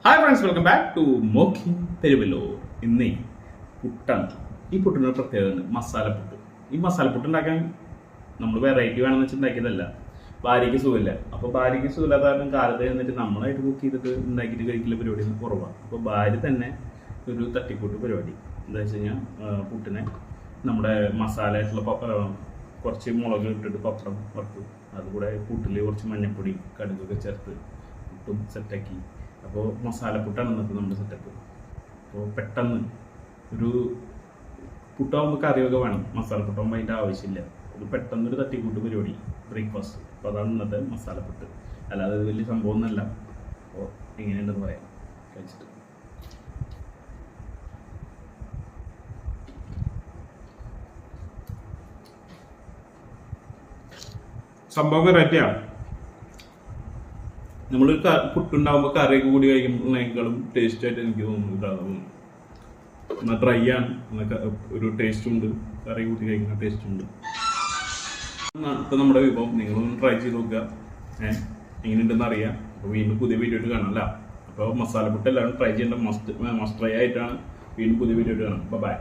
Hi friends, welcome back to മോക്കി പെരുവല്ലോ. ഇന്നേ പുട്ടാണ്. ഈ പുട്ടിനൊരു പ്രത്യേകത, മസാലപ്പുട്ട്. ഈ മസാലപ്പുട്ട് ഉണ്ടാക്കാൻ നമ്മൾ വെറൈറ്റി വേണമെന്ന് വെച്ച് ഉണ്ടാക്കിയതല്ല. ഭാര്യയ്ക്ക് സുഖമില്ല. അപ്പോൾ ഭാര്യയ്ക്ക് സുഖമില്ലാത്ത കാരണം കാലത്ത് എന്നിട്ട് നമ്മളായിട്ട് കുക്ക് ചെയ്തിട്ട് ഉണ്ടാക്കിയിട്ട് കഴിക്കുന്ന പരിപാടി കുറവാണ്. അപ്പോൾ ഭാര്യ തന്നെ ഒരു തട്ടിക്കൂട്ട് പരിപാടി എന്താ വെച്ച് കഴിഞ്ഞാൽ, പുട്ടിനെ നമ്മുടെ മസാല ആയിട്ടുള്ള കുറച്ച് മുളക് ഇട്ടിട്ട് പപ്പടം വറുത്തു, അതുകൂടെ പുട്ടിൽ കുറച്ച് മഞ്ഞൾപ്പൊടി കടുകൊക്കെ ചേർത്ത് പുട്ടും സെറ്റാക്കി. അപ്പോൾ മസാലപ്പുട്ടാണ് ഇന്നത്തെ നമ്മുടെ സെറ്റപ്പ്. അപ്പോൾ പെട്ടെന്ന് ഒരു പുട്ടാകുമ്പോൾ കറിയൊക്കെ വേണം, മസാലപ്പുട്ടാകുമ്പോൾ അതിൻ്റെ ആവശ്യമില്ല. ഒരു പെട്ടെന്നൊരു തട്ടിക്കൂട്ട് പരിപാടി ബ്രേക്ക്ഫാസ്റ്റ്. അപ്പോൾ അതാണ് ഇന്നത്തെ മസാലപ്പുട്ട്. അല്ലാതെ അത് വലിയ സംഭവമൊന്നുമല്ല. അപ്പോൾ എങ്ങനെയുണ്ടെന്ന് പറയാം കഴിച്ചിട്ട്. സംഭവം വെറൈറ്റിയാണ്. നമ്മൾ പുട്ടുണ്ടാകുമ്പോൾ കറിയൊക്കെ കൂടി കഴിക്കുമ്പോഴേക്കാളും ടേസ്റ്റ് ആയിട്ട് എനിക്ക് തോന്നുന്നു. എന്നാൽ ഡ്രൈ ആണ്, ഒരു ടേസ്റ്റും ഉണ്ട്, കറി കൂട്ടി കഴിക്കുന്ന ടേസ്റ്റും ഉണ്ട്. ഇപ്പം നമ്മുടെ വിഭവം നിങ്ങളൊന്ന് ട്രൈ ചെയ്ത് നോക്കുക, എങ്ങനെയുണ്ടെന്ന് അറിയാം. അപ്പോൾ വീണ്ടും പുതിയ വീഡിയോ ആയിട്ട് കാണാം. അപ്പോൾ മസാലപ്പുട്ട് എല്ലാവരും ട്രൈ ചെയ്യേണ്ട മസ്റ്റ് ട്രൈ ആയിട്ടാണ്. വീണ്ടും പുതിയ വീഡിയോ ആയിട്ട് കാണാം. ബൈ.